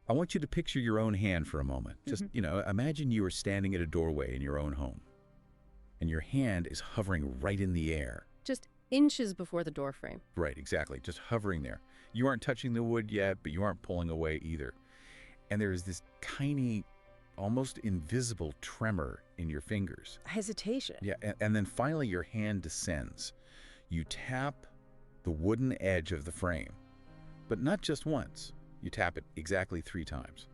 I want you to picture your own hand for a moment. Just, imagine you are standing at a doorway in your own home, and your hand is hovering right in the air. Just inches before the doorframe. Right, exactly. Just hovering there. You aren't touching the wood yet, but you aren't pulling away either. And there is this tiny, almost invisible tremor in your fingers. Hesitation. Yeah, and then finally your hand descends. You tap the wooden edge of the frame, but not just once. You tap it exactly 3 times.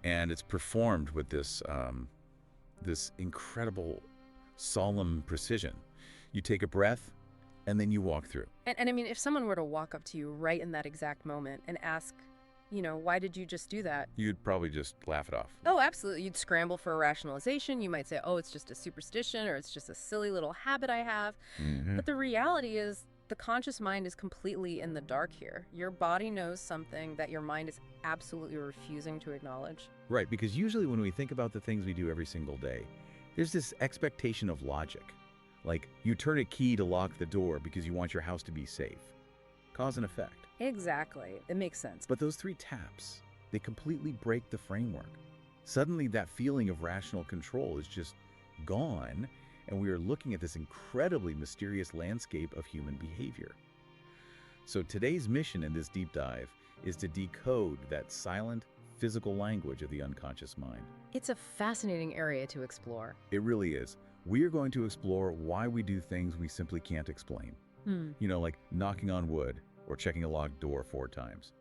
And it's performed with this, this incredible, solemn precision. You take a breath, and then you walk through. And I mean, if someone were to walk up to you right in that exact moment and ask, why did you just do that? You'd probably just laugh it off. Oh, absolutely. You'd scramble for a rationalization. You might say, oh, it's just a superstition, or it's just a silly little habit I have. But the reality is, the conscious mind is completely in the dark here. Your body knows something that your mind is absolutely refusing to acknowledge. Right, because usually when we think about the things we do every single day, there's this expectation of logic. Like, you turn a key to lock the door because you want your house to be safe. Cause and effect. Exactly. It makes sense. But those 3 taps, they completely break the framework. Suddenly that feeling of rational control is just gone, and we are looking at this incredibly mysterious landscape of human behavior. So today's mission in this deep dive is to decode that silent, physical language of the unconscious mind. It's a fascinating area to explore. It really is. We are going to explore why we do things we simply can't explain. Like knocking on wood or checking a locked door 4 times.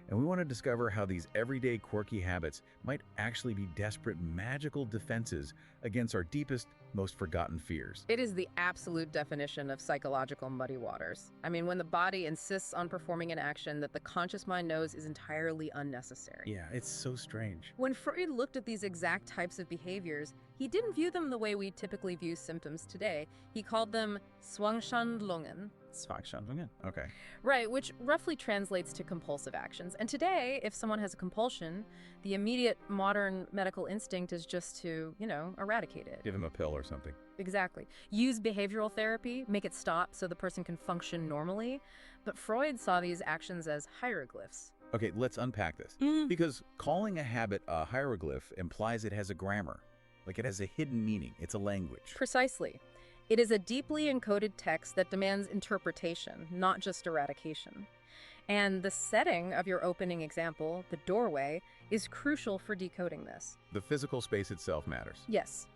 And we want to discover how these everyday quirky habits might actually be desperate magical defenses against our deepest, most forgotten fears. It is the absolute definition of psychological muddy waters. I mean, when the body insists on performing an action that the conscious mind knows is entirely unnecessary. Yeah, it's so strange. When Freud looked at these exact types of behaviors, he didn't view them the way we typically view symptoms today. He called them Zwangshandlungen. Psychoanalysis. Okay. Right, which roughly translates to compulsive actions. And today, if someone has a compulsion, the immediate modern medical instinct is just to, eradicate it. Give him a pill or something. Exactly. Use behavioral therapy, make it stop so the person can function normally. But Freud saw these actions as hieroglyphs. Okay, let's unpack this. Because calling a habit a hieroglyph implies it has a grammar. Like it has a hidden meaning. It's a language. Precisely. It is a deeply encoded text that demands interpretation, not just eradication. And the setting of your opening example, the doorway, is crucial for decoding this. The physical space itself matters. Yes.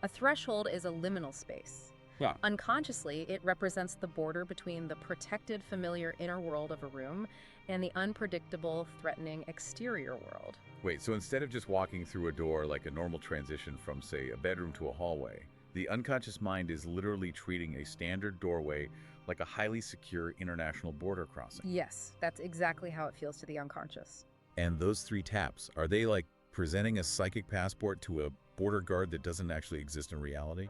A threshold is a liminal space. Yeah. Unconsciously, it represents the border between the protected, familiar inner world of a room and the unpredictable, threatening exterior world. Wait, so instead of just walking through a door like a normal transition from, say, a bedroom to a hallway, the unconscious mind is literally treating a standard doorway like a highly secure international border crossing. Yes, that's exactly how it feels to the unconscious. And those 3 taps, are they like presenting a psychic passport to a border guard that doesn't actually exist in reality?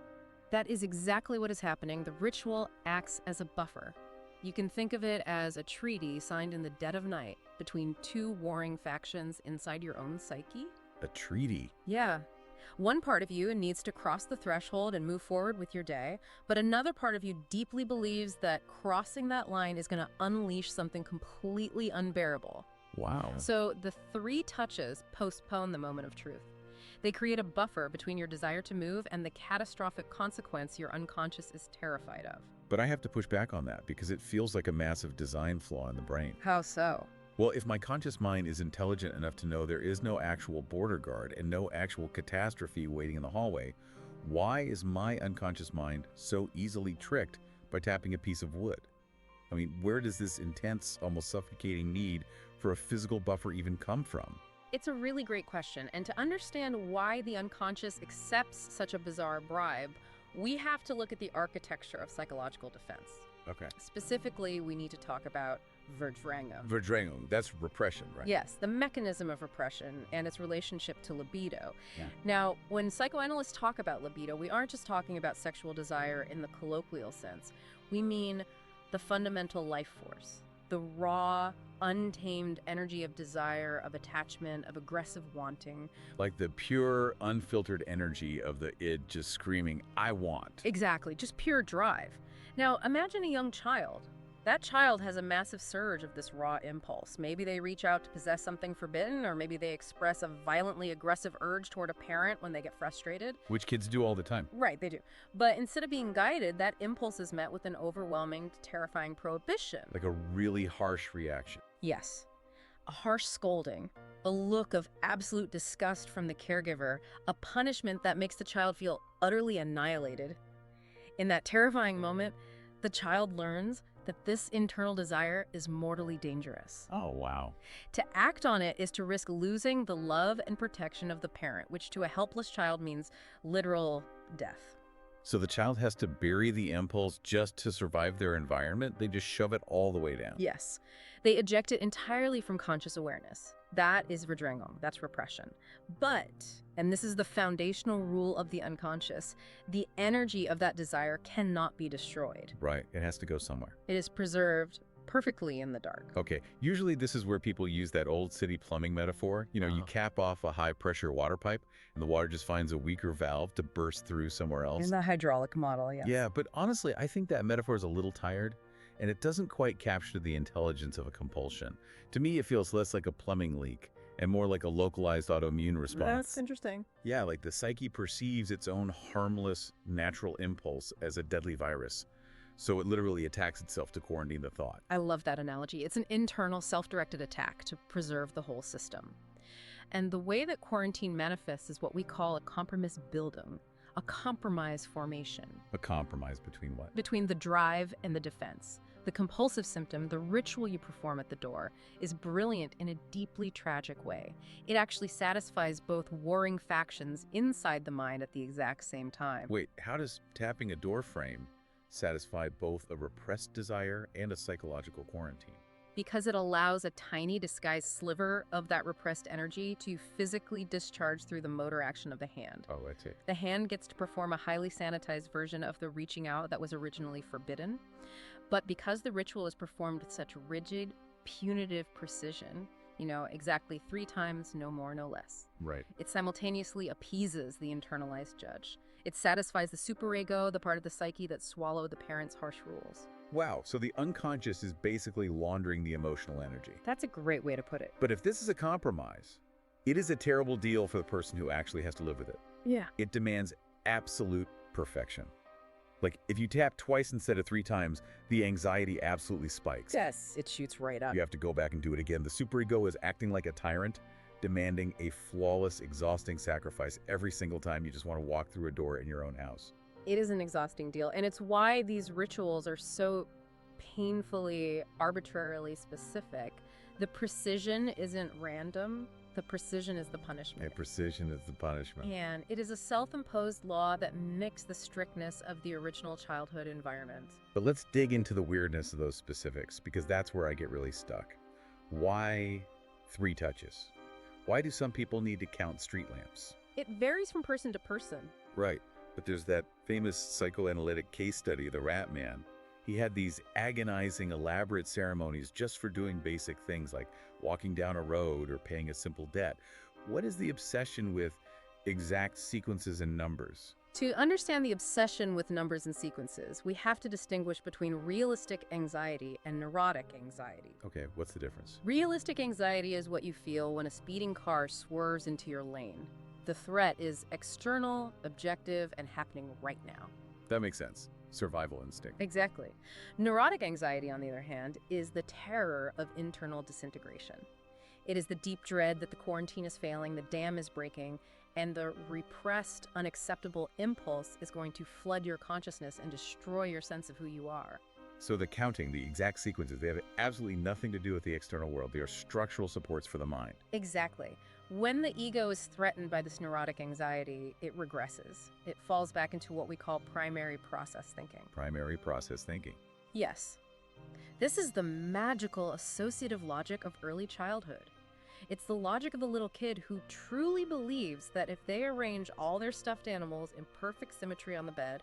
That is exactly what is happening. The ritual acts as a buffer. You can think of it as a treaty signed in the dead of night between 2 warring factions inside your own psyche. A treaty? Yeah. One part of you needs to cross the threshold and move forward with your day, but another part of you deeply believes that crossing that line is going to unleash something completely unbearable. Wow. So the 3 touches postpone the moment of truth. They create a buffer between your desire to move and the catastrophic consequence your unconscious is terrified of. But I have to push back on that because it feels like a massive design flaw in the brain. How so? Well, if my conscious mind is intelligent enough to know there is no actual border guard and no actual catastrophe waiting in the hallway, why is my unconscious mind so easily tricked by tapping a piece of wood? I mean, where does this intense, almost suffocating need for a physical buffer even come from? It's a really great question, and to understand why the unconscious accepts such a bizarre bribe, we have to look at the architecture of psychological defense. Okay. Specifically, we need to talk about Verdrängung. Verdrängung, that's repression, right? Yes, the mechanism of repression and its relationship to libido. Yeah. Now, when psychoanalysts talk about libido, we aren't just talking about sexual desire in the colloquial sense. We mean the fundamental life force, the raw, untamed energy of desire, of attachment, of aggressive wanting. Like the pure, unfiltered energy of the id just screaming, I want. Exactly, just pure drive. Now, imagine a young child. That child has a massive surge of this raw impulse. Maybe they reach out to possess something forbidden, or maybe they express a violently aggressive urge toward a parent when they get frustrated. Which kids do all the time. Right, they do. But instead of being guided, that impulse is met with an overwhelming, terrifying prohibition. Like a really harsh reaction. Yes. A harsh scolding, a look of absolute disgust from the caregiver, a punishment that makes the child feel utterly annihilated. In that terrifying moment, the child learns that this internal desire is mortally dangerous. Oh, wow. To act on it is to risk losing the love and protection of the parent, which to a helpless child means literal death. So the child has to bury the impulse just to survive their environment? They just shove it all the way down? Yes. They eject it entirely from conscious awareness. That is Verdrängung. That's repression. But, and this is the foundational rule of the unconscious, the energy of that desire cannot be destroyed. Right. It has to go somewhere. It is preserved perfectly in the dark. Okay. Usually this is where people use that old city plumbing metaphor. You know, you cap off a high-pressure water pipe, and the water just finds a weaker valve to burst through somewhere else. In the hydraulic model, yes. Yeah, but honestly, I think that metaphor is a little tired, and it doesn't quite capture the intelligence of a compulsion. To me, it feels less like a plumbing leak and more like a localized autoimmune response. That's interesting. Yeah, like the psyche perceives its own harmless, natural impulse as a deadly virus. So it literally attacks itself to quarantine the thought. I love that analogy. It's an internal, self-directed attack to preserve the whole system. And the way that quarantine manifests is what we call a Kompromissbildung, a compromise formation. A compromise between what? Between the drive and the defense. The compulsive symptom, the ritual you perform at the door, is brilliant in a deeply tragic way. It actually satisfies both warring factions inside the mind at the exact same time. Wait, how does tapping a door frame satisfy both a repressed desire and a psychological quarantine? Because it allows a tiny disguised sliver of that repressed energy to physically discharge through the motor action of the hand. Oh, I see. The hand gets to perform a highly sanitized version of the reaching out that was originally forbidden. But because the ritual is performed with such rigid, punitive precision, you know, exactly 3 times, no more, no less. Right. It simultaneously appeases the internalized judge. It satisfies the superego, the part of the psyche that swallowed the parent's harsh rules. Wow, so the unconscious is basically laundering the emotional energy. That's a great way to put it. But if this is a compromise, it is a terrible deal for the person who actually has to live with it. Yeah. It demands absolute perfection. Like, if you tap twice instead of 3 times, the anxiety absolutely spikes. Yes, it shoots right up. You have to go back and do it again. The superego is acting like a tyrant, demanding a flawless, exhausting sacrifice every single time you just want to walk through a door in your own house. It is an exhausting deal, and it's why these rituals are so painfully, arbitrarily specific. The precision isn't random. The precision is the punishment. Precision is the punishment. And it is a self-imposed law that mimics the strictness of the original childhood environment. But let's dig into the weirdness of those specifics, because that's where I get really stuck. Why 3 touches? Why do some people need to count street lamps? It varies from person to person. Right, but there's that famous psychoanalytic case study, the Rat Man. He had these agonizing, elaborate ceremonies just for doing basic things like walking down a road or paying a simple debt. What is the obsession with exact sequences and numbers? To understand the obsession with numbers and sequences, we have to distinguish between realistic anxiety and neurotic anxiety. Okay, what's the difference? Realistic anxiety is what you feel when a speeding car swerves into your lane. The threat is external, objective, and happening right now. That makes sense. Survival instinct. Exactly. Neurotic anxiety, on the other hand, is the terror of internal disintegration. It is the deep dread that the quarantine is failing, the dam is breaking, and the repressed, unacceptable impulse is going to flood your consciousness and destroy your sense of who you are. So the counting, the exact sequences, they have absolutely nothing to do with the external world. They are structural supports for the mind. Exactly. When the ego is threatened by this neurotic anxiety, it regresses. It falls back into what we call primary process thinking. Primary process thinking. Yes. This is the magical associative logic of early childhood. It's the logic of the little kid who truly believes that if they arrange all their stuffed animals in perfect symmetry on the bed,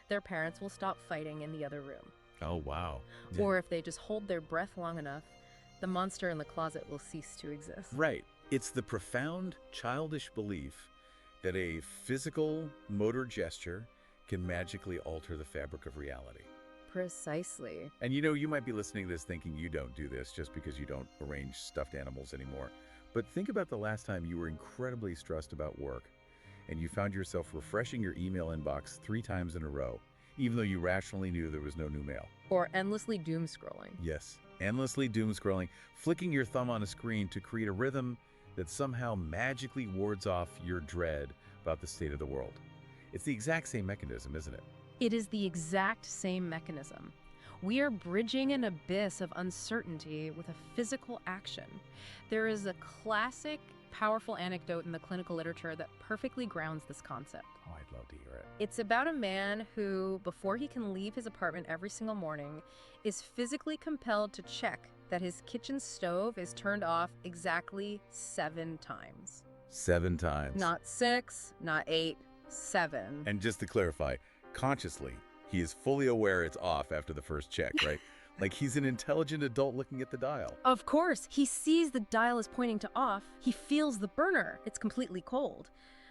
their parents will stop fighting in the other room. Oh, wow. Or if they just hold their breath long enough, the monster in the closet will cease to exist. Right. It's the profound childish belief that a physical motor gesture can magically alter the fabric of reality. Precisely. And you might be listening to this thinking you don't do this just because you don't arrange stuffed animals anymore. But think about the last time you were incredibly stressed about work and you found yourself refreshing your email inbox 3 times in a row, even though you rationally knew there was no new mail. Or endlessly doom scrolling. Yes, endlessly doom scrolling, flicking your thumb on a screen to create a rhythm that somehow magically wards off your dread about the state of the world. It's the exact same mechanism, isn't it? It is the exact same mechanism. We are bridging an abyss of uncertainty with a physical action. There is a classic, powerful anecdote in the clinical literature that perfectly grounds this concept. Oh, I'd love to hear it. It's about a man who, before he can leave his apartment every single morning, is physically compelled to check that his kitchen stove is turned off exactly 7 times. 7 times. Not 6, not 8, 7. And just to clarify, consciously, he is fully aware it's off after the first check, right? Like he's an intelligent adult looking at the dial. Of course, he sees the dial is pointing to off. He feels the burner. It's completely cold.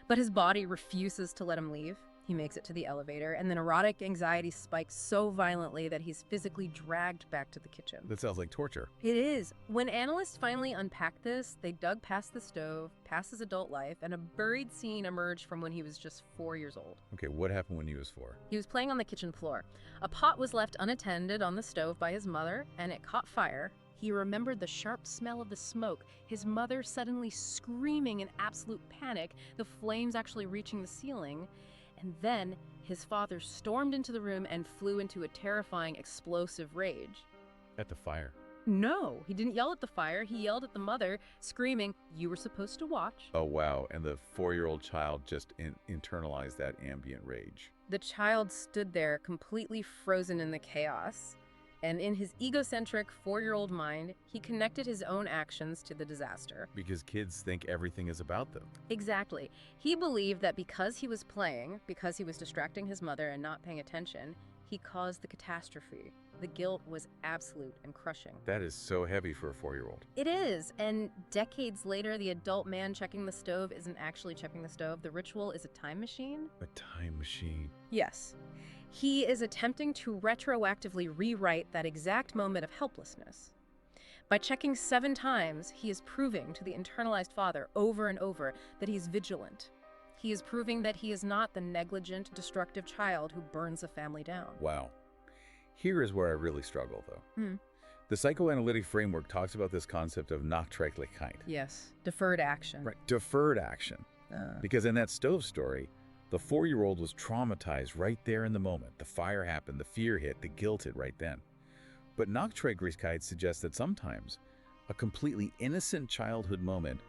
But his body refuses to let him leave. He makes it to the elevator, and then erotic anxiety spikes so violently that he's physically dragged back to the kitchen. That sounds like torture. It is. When analysts finally unpacked this, they dug past the stove, past his adult life, and a buried scene emerged from when he was just 4 years old. Okay, what happened when he was 4? He was playing on the kitchen floor. A pot was left unattended on the stove by his mother, and it caught fire. He remembered the sharp smell of the smoke, his mother suddenly screaming in absolute panic, the flames actually reaching the ceiling. And then his father stormed into the room and flew into a terrifying, explosive rage. At the fire. No, he didn't yell at the fire. He yelled at the mother, screaming, "You were supposed to watch." Oh, wow. And the 4-year-old child just internalized that ambient rage. The child stood there, completely frozen in the chaos. And in his egocentric 4-year-old mind, he connected his own actions to the disaster. Because kids think everything is about them. Exactly. He believed that because he was playing, because he was distracting his mother and not paying attention, he caused the catastrophe. The guilt was absolute and crushing. That is so heavy for a 4-year-old. It is. And decades later, the adult man checking the stove isn't actually checking the stove. The ritual is a time machine. A time machine. Yes. He is attempting to retroactively rewrite that exact moment of helplessness. By checking 7 times, he is proving to the internalized father over and over that he's vigilant. He is proving that he is not the negligent, destructive child who burns a family down. Wow. Here is where I really struggle, though. The psychoanalytic framework talks about this concept of Nachträglichkeit. Yes, deferred action. Right, deferred action. Because in that stove story, the 4-year-old was traumatized right there in the moment. The fire happened, the fear hit, the guilt hit right then. But Nachträglichkeit suggests that sometimes a completely innocent childhood moment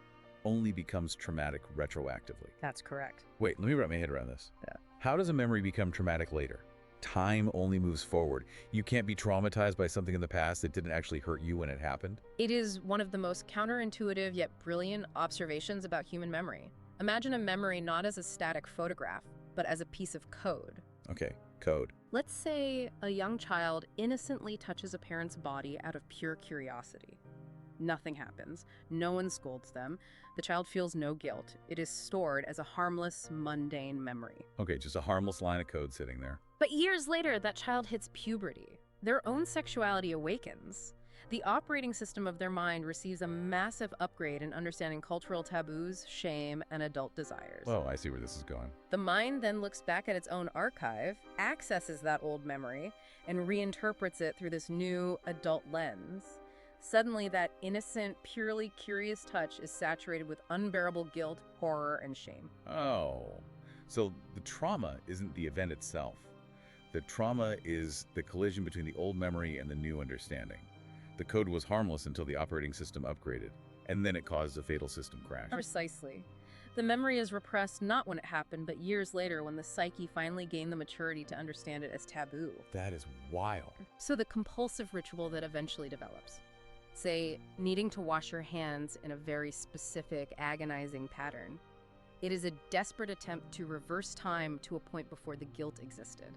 only becomes traumatic retroactively. That's correct. Wait, let me wrap my head around this. Yeah. How does a memory become traumatic later? Time only moves forward. You can't be traumatized by something in the past that didn't actually hurt you when it happened. It is one of the most counterintuitive yet brilliant observations about human memory. Imagine a memory not as a static photograph, but as a piece of code. Okay, code. Let's say a young child innocently touches a parent's body out of pure curiosity. Nothing happens. No one scolds them. The child feels no guilt. It is stored as a harmless, mundane memory. Okay, just a harmless line of code sitting there. But years later, that child hits puberty. Their own sexuality awakens. The operating system of their mind receives a massive upgrade in understanding cultural taboos, shame, and adult desires. Well, I see where this is going. The mind then looks back at its own archive, accesses that old memory, and reinterprets it through this new adult lens. Suddenly, that innocent, purely curious touch is saturated with unbearable guilt, horror, and shame. Oh, so the trauma isn't the event itself. The trauma is the collision between the old memory and the new understanding. The code was harmless until the operating system upgraded, and then it caused a fatal system crash. Precisely. The memory is repressed not when it happened, but years later when the psyche finally gained the maturity to understand it as taboo. That is wild. So the compulsive ritual that eventually develops. Say, needing to wash your hands in a very specific, agonizing pattern. It is a desperate attempt to reverse time to a point before the guilt existed.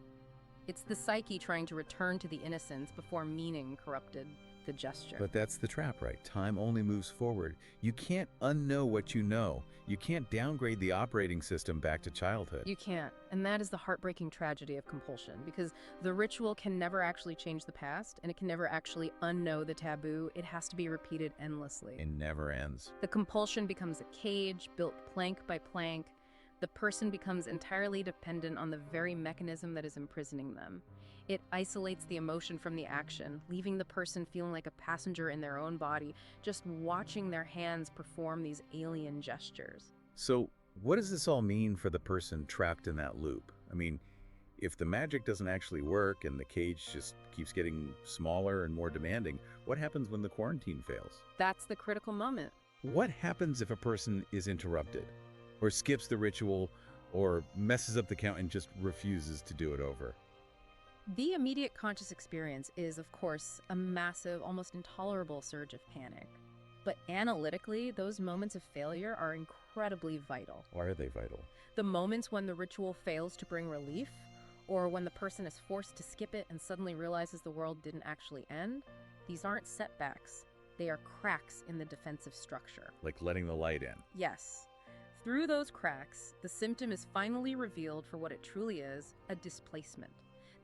It's the psyche trying to return to the innocence before meaning corrupted the gesture. But that's the trap, right? Time only moves forward. You can't unknow what you know. You can't downgrade the operating system back to childhood. You can't. And that is the heartbreaking tragedy of compulsion, because the ritual can never actually change the past, and it can never actually unknow the taboo. It has to be repeated endlessly. It never ends. The compulsion becomes a cage built plank by plank. The person becomes entirely dependent on the very mechanism that is imprisoning them. It isolates the emotion from the action, leaving the person feeling like a passenger in their own body, just watching their hands perform these alien gestures. So, what does this all mean for the person trapped in that loop? I mean, if the magic doesn't actually work and the cage just keeps getting smaller and more demanding, what happens when the quarantine fails? That's the critical moment. What happens if a person is interrupted, or skips the ritual, or messes up the count and just refuses to do it over? The immediate conscious experience is, of course, a massive, almost intolerable surge of panic. But analytically, those moments of failure are incredibly vital. Why are they vital? The moments when the ritual fails to bring relief, or when the person is forced to skip it and suddenly realizes the world didn't actually end, these aren't setbacks. They are cracks in the defensive structure. Like letting the light in. Yes. Through those cracks, the symptom is finally revealed for what it truly is, a displacement.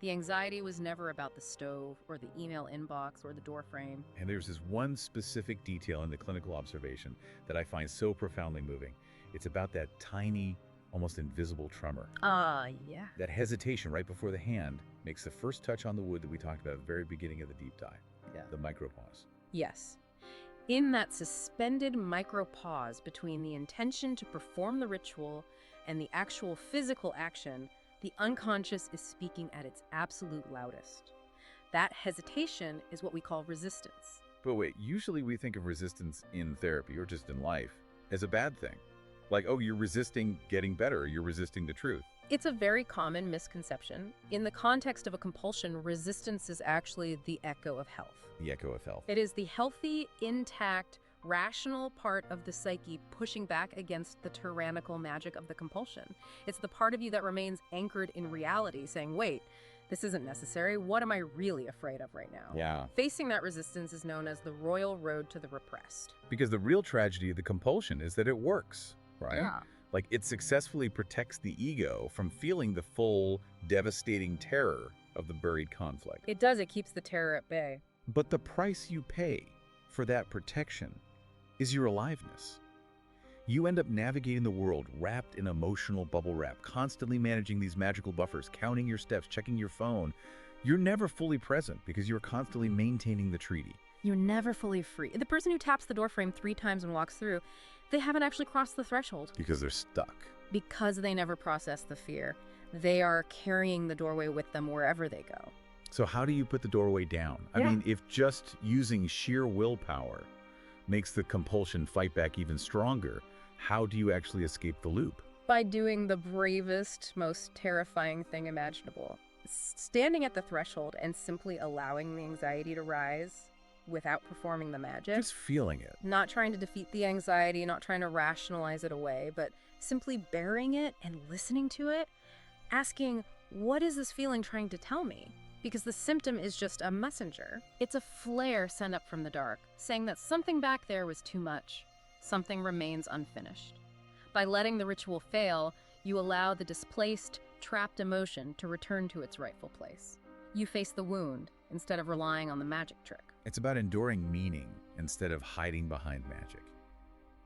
The anxiety was never about the stove or the email inbox or the doorframe. And there's this one specific detail in the clinical observation that I find so profoundly moving. It's about that tiny, almost invisible tremor. Yeah. That hesitation right before the hand makes the first touch on the wood that we talked about at the very beginning of the deep dive. Yeah. The micropause. Yes. In that suspended micropause between the intention to perform the ritual and the actual physical action, the unconscious is speaking at its absolute loudest. That hesitation is what we call resistance. But wait, usually we think of resistance in therapy or just in life as a bad thing. Like, oh, you're resisting getting better, or you're resisting the truth. It's a very common misconception. In the context of a compulsion, resistance is actually the echo of health. The echo of health. It is the healthy, intact, rational part of the psyche pushing back against the tyrannical magic of the compulsion. It's the part of you that remains anchored in reality, saying, wait, this isn't necessary. What am I really afraid of right now? Yeah. Facing that resistance is known as the royal road to the repressed. Because the real tragedy of the compulsion is that it works, right? Yeah. Like, it successfully protects the ego from feeling the full, devastating terror of the buried conflict. It does. It keeps the terror at bay. But the price you pay for that protection is your aliveness. You end up navigating the world wrapped in emotional bubble wrap, constantly managing these magical buffers, counting your steps, checking your phone. You're never fully present because you're constantly maintaining the treaty. You're never fully free. The person who taps the doorframe 3 times and walks through, they haven't actually crossed the threshold. Because they're stuck. Because they never process the fear. They are carrying the doorway with them wherever they go. So how do you put the doorway down? I mean, if just using sheer willpower makes the compulsion fight back even stronger, how do you actually escape the loop? By doing the bravest, most terrifying thing imaginable. Standing at the threshold and simply allowing the anxiety to rise without performing the magic. Just feeling it. Not trying to defeat the anxiety, not trying to rationalize it away, but simply bearing it and listening to it, asking, what is this feeling trying to tell me? Because the symptom is just a messenger. It's a flare sent up from the dark, saying that something back there was too much. Something remains unfinished. By letting the ritual fail, you allow the displaced, trapped emotion to return to its rightful place. You face the wound instead of relying on the magic trick. It's about enduring meaning instead of hiding behind magic.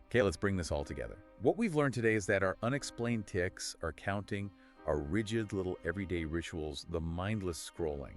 Okay, let's bring this all together. What we've learned today is that our unexplained tics, our counting, our rigid little everyday rituals, the mindless scrolling,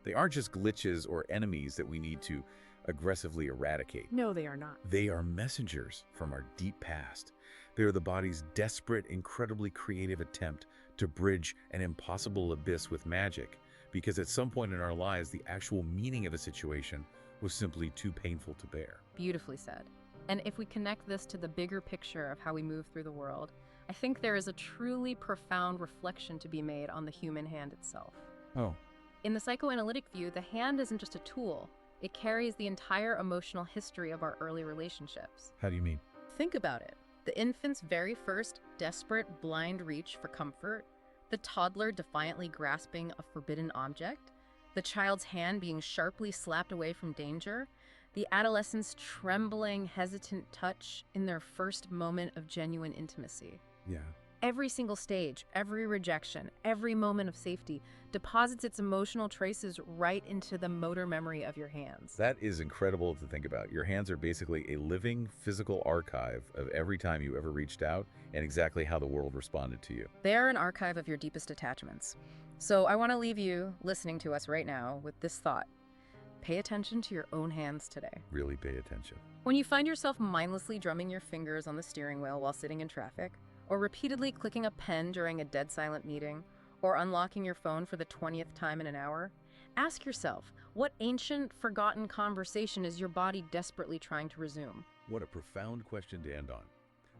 they aren't just glitches or enemies that we need to aggressively eradicate. No, they are not. They are messengers from our deep past. They are the body's desperate, incredibly creative attempt to bridge an impossible abyss with magic, because at some point in our lives, the actual meaning of a situation was simply too painful to bear. Beautifully said. And if we connect this to the bigger picture of how we move through the world, I think there is a truly profound reflection to be made on the human hand itself. Oh. In the psychoanalytic view, the hand isn't just a tool. It carries the entire emotional history of our early relationships. How do you mean? Think about it. The infant's very first desperate, blind reach for comfort, the toddler defiantly grasping a forbidden object, the child's hand being sharply slapped away from danger. The adolescent's trembling, hesitant touch in their first moment of genuine intimacy. Yeah. Every single stage, every rejection, every moment of safety deposits its emotional traces right into the motor memory of your hands. That is incredible to think about. Your hands are basically a living physical archive of every time you ever reached out and exactly how the world responded to you. They're an archive of your deepest attachments. So I want to leave you listening to us right now with this thought. Pay attention to your own hands today. Really pay attention. When you find yourself mindlessly drumming your fingers on the steering wheel while sitting in traffic, or repeatedly clicking a pen during a dead silent meeting, or unlocking your phone for the 20th time in an hour, ask yourself, what ancient, forgotten conversation is your body desperately trying to resume? What a profound question to end on.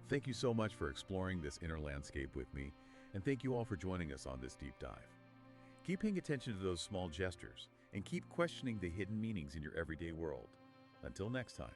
Thank you so much for exploring this inner landscape with me, and thank you all for joining us on this deep dive. Keep paying attention to those small gestures, and keep questioning the hidden meanings in your everyday world. Until next time.